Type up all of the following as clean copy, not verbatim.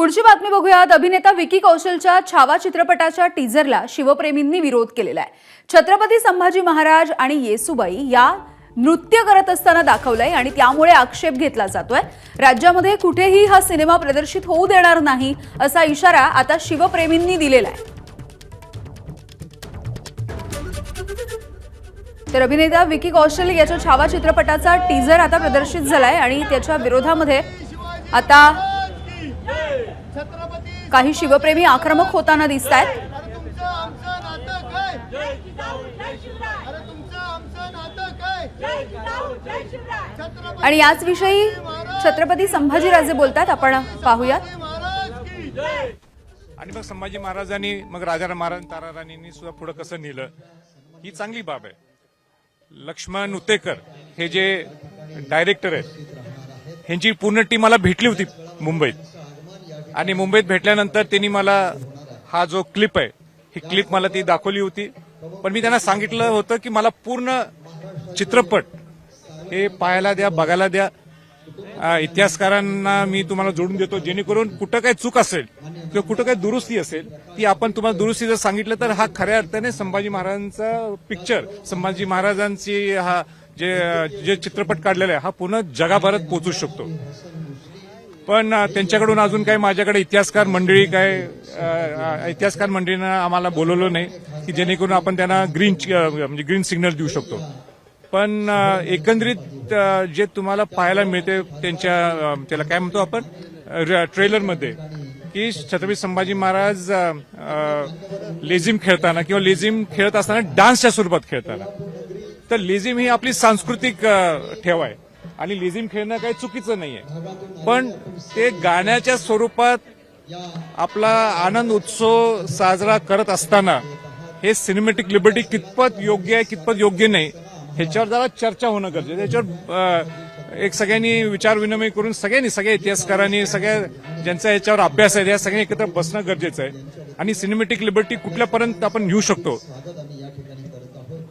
पुढची बातमी बघूयात। अभिनेता विकी कौशलच्या छावा चित्रपटाच्या टीझरला शिवप्रेमींनी विरोध केलेला आहे। छत्रपती संभाजी महाराज आणि येसुबाई या नृत्य करत असताना दाखवलंय आणि त्यामुळे आक्षेप घेतला जातोय। राज्यामध्ये कुठेही हा सिनेमा प्रदर्शित होऊ देणार नाही असा इशारा आता शिवप्रेमींनी दिलेला आहे। तर अभिनेता विकी कौशल याच्या छावा चित्रपटाचा टीझर आता प्रदर्शित झालाय आणि त्याच्या विरोधामध्ये आता काही शिवप्रेमी आक्रमक होताना दिसतात। आणि याच विषयी छत्रपती संभाजीराजे बोलतात, आपण पाहूयात। आणि मग संभाजी महाराजांनी मग राजा महाराज ताराराणींनी सुद्धा पुढे कसं नेलं ही चांगली बाब आहे। लक्ष्मण उतेकर हे जे डायरेक्टर आहेत ह्यांची पूर्ण टीम मला भेटली होती मुंबईत, आणि मुंबईत भेटल्यानंतर त्यांनी मला हा जो क्लिप आहे ही क्लिप मला ती दाखवली होती। पण मी त्यांना सांगितलं होतं की मला पूर्ण चित्रपट हे पाहायला द्या, बघायला द्या। इतिहासकारांना मी तुम्हाला जोडून देतो, जेणेकरून कुठं काही चूक असेल किंवा कुठं काही दुरुस्ती असेल ती आपण तुम्हाला दुरुस्ती जर सांगितलं तर हा खऱ्या अर्थाने संभाजी महाराजांचा पिक्चर, संभाजी महाराजांची हा जे चित्रपट काढलेला आहे हा पूर्ण जगाभरात पोहोचू शकतो। पण त्यांच्याकडून अजून काही माझ्याकडे इतिहासकार मंडळीनं आम्हाला बोलवलं नाही की जेणेकरून आपण त्यांना ग्रीन सिग्नल देऊ शकतो। पण एकंदरीत जे तुम्हाला पाहायला मिळते त्याला काय म्हणतो आपण ट्रेलरमध्ये की छत्रपती संभाजी महाराज लेझिम खेळताना किंवा लेझिम खेळत असताना डान्सच्या स्वरूपात खेळताना, तर लेझिम ही आपली सांस्कृतिक ठेवा आहे आणि लेझिम खेळणं काही चुकीचं नाहीये। पण ते गाण्याच्या स्वरूपात आपला आनंद उत्सव साजरा करत असताना हे सिनेमॅटिक लिबर्टी कितपत योग्य आहे कितपत योग्य नाही ह्याच्यावर जरा चर्चा होणं गरजेचं आहे। त्याच्यावर एक सगळ्यांनी विचार विनिमय करून सगळ्या इतिहासकारांनी ज्यांचा याच्यावर अभ्यास आहे या सगळ्यांनी एकत्र बसणं गरजेचं आहे। आणि सिनेमॅटिक लिबर्टी कुठल्यापर्यंत आपण घेऊ शकतो,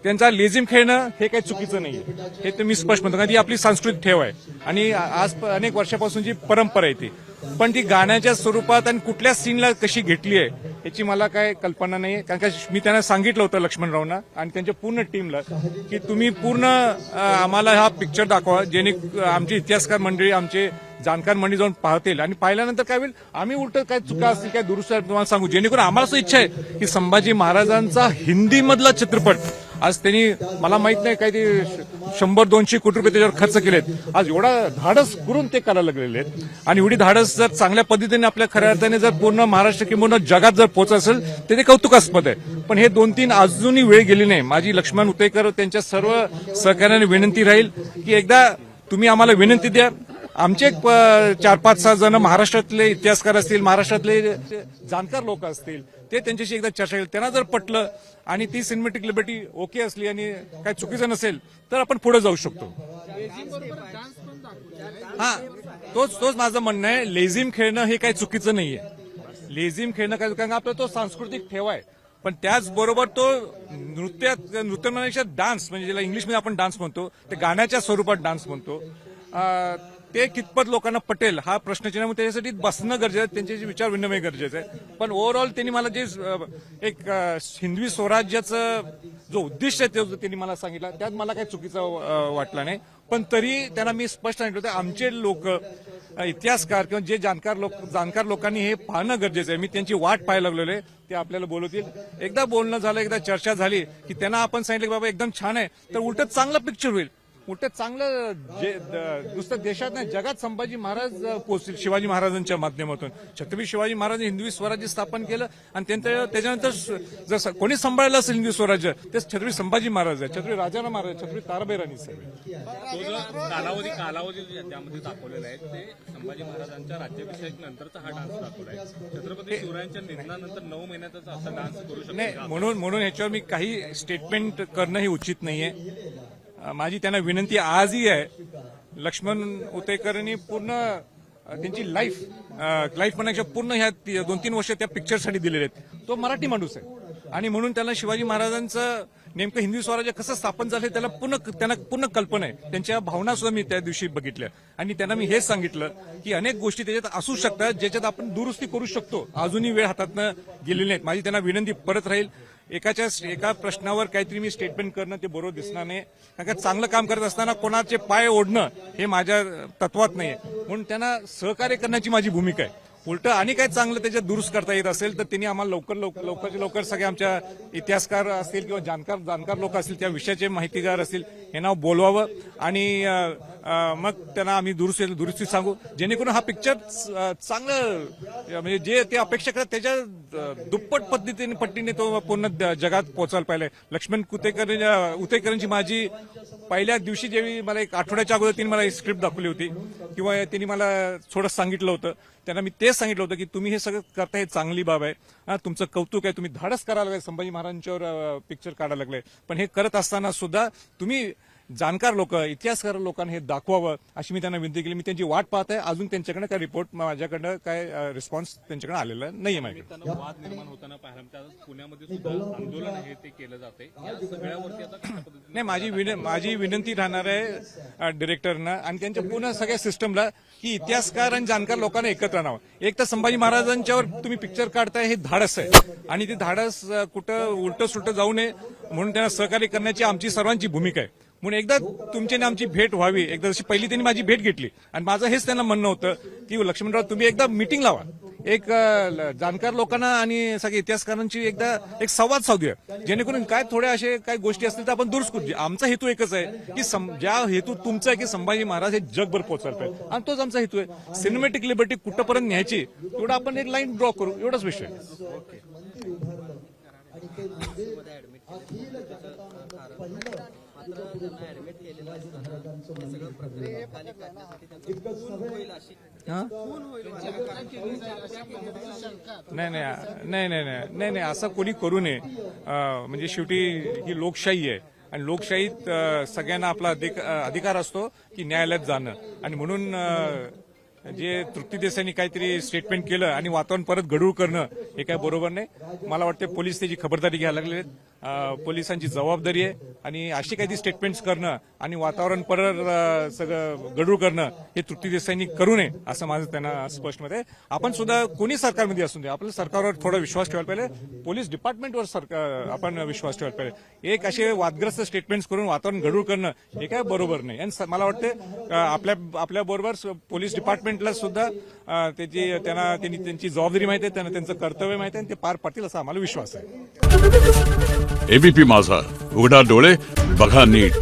त्यांचा लेझिम खेळणं हे काही चुकीचं नाहीये, हे तर मी स्पष्ट म्हणतो, कारण ती आपली सांस्कृतिक ठेव आहे आणि आज अनेक वर्षापासूनची परंपरा आहे ती। पण ती गाण्याच्या स्वरूपात आणि कुठल्या सीनला कशी घेतली आहे याची मला काय कल्पना नाहीये। कारण का मी त्यांना सांगितलं होतं लक्ष्मणरावना आणि त्यांच्या पूर्ण टीमला की तुम्ही पूर्ण आम्हाला हा पिक्चर दाखवा, जेणे आमचे इतिहासकार मंडळी, आमचे जाणकार मंडळी जाऊन पाहतील आणि पाहिल्यानंतर काय होईल आम्ही उलट काय चुका असतील काय दुरुस्त तुम्हाला सांगू, जेणेकरून आम्हाला असं इच्छा आहे की संभाजी महाराजांचा हिंदी मधला चित्रपट आज त्यांनी मला माहित नाही काही ते 100-200 कोटी रुपये त्याच्यावर खर्च केलेत, आज एवढा धाडस करून ते करायला लागलेले आहेत। आणि एवढी धाडस जर चांगल्या पद्धतीने आपल्या खऱ्या अर्थाने जर पूर्ण महाराष्ट्र किंवा जगात जर पोहोचत असेल तर ते कौतुकास्पद आहे। पण हे 2-3 अजूनही वेळ गेली नाही। माझी लक्ष्मण उतेकर त्यांच्या सर्व सहकार्याने विनंती राहील की एकदा तुम्ही आम्हाला विनंती द्या, आमचे 4-5-6 जण महाराष्ट्रातले इतिहासकार असतील, महाराष्ट्रातले जाणकार लोक असतील, ते त्यांच्याशी एकदा चर्चा केली, त्यांना जर पटलं आणि ती सिनेमॅटिक लिबर्टी ओके असली आणि काही चुकीचं नसेल तर आपण पुढे जाऊ शकतो। हा तोच माझं म्हणणं आहे, लेझिम खेळणं हे काही चुकीचं नाहीये। लेझिम खेळणं काय, कारण आपला तो सांस्कृतिक ठेवा आहे, पण त्याचबरोबर तो नृत्य म्हणण्यापेक्षा डान्स, म्हणजे ज्याला इंग्लिशमध्ये आपण डान्स म्हणतो ते गाण्याच्या स्वरूपात डान्स म्हणतो, ते कितपत लोकांना पटेल हा प्रश्नचिन्ह, त्याच्यासाठी बसणं गरजेचं आहे, त्यांचे विचार विनिमय गरजेचं आहे। पण ओव्हरऑल त्यांनी मला जे एक हिंदवी स्वराज्याचं जो उद्दिष्ट आहे ते त्यांनी मला सांगितलं, त्यात मला काही चुकीचं वाटलं नाही। पण तरी त्यांना मी स्पष्ट सांगितलं होतं आमचे लोक इतिहासकार किंवा जे जाणकार लोकांनी हे पाहणं गरजेचं आहे। मी त्यांची वाट पाहायला लागलेलो आहे, ते आपल्याला बोलवतील। एकदा बोलणं झालं, एकदा चर्चा झाली की त्यांना आपण सांगितलं की बाबा एकदम छान आहे, तर उलट चांगला पिक्चर होईल, उलट चांगलं नुसतं देशात नाही जगात संभाजी महाराज पोहोचतील शिवाजी महाराजांच्या माध्यमातून। छत्रपती शिवाजी महाराज हिंदवी स्वराज्य स्थापन केलं आणि त्याच्यानंतर जर कोणी सांभाळलं असेल हिंदवी स्वराज्य ते छत्रपती संभाजी महाराज आहे, छत्रपती राजाराम महाराज, छत्रपती ताराबाई साहेब। कालावधी ज्यामध्ये दाखवलेला आहे ते संभाजी महाराजांच्या राज्याभिषेक नंतरचा हा डान्स दाखवला आहे। छत्रपती शिवरायांच्या निधनानंतर 9 महिन्याचा असा डान्स करू शकतो नाही, म्हणून ह्याच्यावर मी काही स्टेटमेंट करणं हे उचित नाहीये। माझी त्यांना विनंती आजही आहे, लक्ष्मण उतेकरांनी पूर्ण त्यांची लाईफ म्हणण्यापेक्षा पूर्ण ह्या 2-3 वर्ष त्या पिक्चरसाठी दिलेले आहेत। तो मराठी माणूस आहे आणि म्हणून त्याला शिवाजी महाराजांचं नेमकं हिंदवी स्वराज्य कसं स्थापन झालं त्यांना पूर्ण कल्पना आहे. त्यांच्या भावना सुद्धा मी त्या दिवशी बघितल्या आणि त्यांना मी हेच सांगितलं की अनेक गोष्टी त्याच्यात असू शकतात ज्याच्यात आपण दुरुस्ती करू शकतो. अजूनही वेळ हातातनं गेलेली नाहीत. माझी त्यांना विनंती परत राहील, एका प्रश्नावर काहीतरी मी स्टेटमेंट करणं ते बरोबर दिसणार नाही. कारण का चांगलं काम करत असताना कोणाचे पाय ओढणं हे माझ्या तत्वात नाहीये. म्हणून त्यांना सहकार्य करण्याची माझी भूमिका आहे. उलटं आणि काय चांगलं त्याच्यात दुरुस्त करता येत असेल तर त्यांनी आम्हाला लवकर सगळे आमच्या इतिहासकार असतील किंवा जाणकार लोक असतील, त्या विषयाचे माहितीगार असतील, हे नाव बोलवावं आणि मग त्यांना आम्ही दुरुस्ती सांगू, जेणेकरून हा पिक्चर चांगलं म्हणजे जे ते अपेक्षा करतात त्याच्या दुप्पट पट्टीने तो पूर्ण जगात पोहोचायला पाहिजे. लक्ष्मण उतेकरांची माझी पहिल्या दिवशी जेव्हा मला एक आठवड्याच्या अगोदर त्यांनी मला स्क्रिप्ट दाखवली होती किंवा त्यांनी मला थोडं सांगितलं होतं, त्यांना मी तेच सांगितलं होतं की तुम्ही हे सगळं करता, हे चांगली बाब आहे, तुमचं कौतुक आहे, तुम्ही धाडस करायला लागले, संभाजी महाराजांच्यावर पिक्चर काढायला लागले. पण हे करत असताना सुद्धा तुम्ही जाणकार लोक, इतिहासकार लोकांना हे दाखवावं अशी मी त्यांना विनंती केली. मी त्यांची वाट पाहत आहे. अजून त्यांच्याकडे काय रिपोर्ट, माझ्याकडनं काय रिस्पॉन्स त्यांच्याकडे आलेला नाहीये. माझ्याकडे वाद निर्माण होताना पाहिलं, पुण्यामध्ये सुद्धा आंदोलन आहे ते केलं जाते. या सगळ्यावरती आता कशा पद्धतीने नाही, माझी विनंती राहणार आहे डिरेक्टरना आणि त्यांच्या पूर्ण सगळ्या सिस्टमला की इतिहासकार आणि जाणकार लोकांना एकत्र आणावं. एक तर संभाजी महाराजांच्यावर तुम्ही पिक्चर काढताय हे धाडस आहे आणि ते धाडस कुठं उलटं सुलटं जाऊ नये म्हणून त्यांना सहकार्य करण्याची आमची सर्वांची भूमिका आहे. म्हणून एकदा तुमच्याने आमची भेट व्हावी. एकदा जशी पहिली त्यांनी माझी भेट घेतली आणि माझं हेच त्यांना म्हणणं होतं की लक्ष्मणराव तुम्ही एकदा मीटिंग लावा, एक जाणकार लोकांना आणि सगळ्या इतिहासकारांची एकदा एक संवाद साधूया, जेणेकरून काय थोड्या असे काही गोष्टी असतील तर आपण दुरुस्त करू. आमचा हेतू एकच आहे की ज्या हेतू तुमचा आहे की संभाजी महाराज हे जगभर पोहोचायला पाहिजे आणि तोच आमचा हेतू आहे. सिनेमॅटिक लिबर्टी कुठपर्यंत न्यायची तेवढं आपण एक लाईन ड्रॉ करू, एवढाच विषय. नाही असं कोणी करू नये. म्हणजे शेवटी ही लोकशाही आहे आणि लोकशाहीत सगळ्यांना आपला अधिकार असतो की न्यायालयात जाणं. आणि म्हणून जे तृप्ती देसाईंनी काहीतरी स्टेटमेंट केलं आणि वातावरण परत गढूळ करणं हे काय बरोबर नाही. मला वाटतं पोलीस त्याची खबरदारी घ्यायला लागले आहेत. पोलिसांची जबाबदारी आहे आणि अशी काहीतरी स्टेटमेंट्स करणं आणि वातावरण परत सगळं गढूळ करणं हे तृप्ती देसाईंनी करू नये असं माझं त्यांना स्पष्ट मत आहे. आपण सुद्धा कोणी सरकारमध्ये असून दे आपल्या सरकारवर थोडा विश्वास ठेवायला पाहिजे. पोलीस डिपार्टमेंटवर आपण विश्वास ठेवायला पाहिजे. एक असे वादग्रस्त स्टेटमेंट्स करून वातावरण गढूळ करणं हे काय बरोबर नाही. आणि मला वाटतं आपल्या बरोबर पोलीस डिपार्टमेंटला सुद्धा त्यांनी त्यांची जबाबदारी माहिती आहे, त्यांना त्यांचं कर्तव्य माहिती आहे आणि ते पार पाडतील असा आम्हाला विश्वास आहे. एबीपी माझा, उघडा डोळे बघा नीट.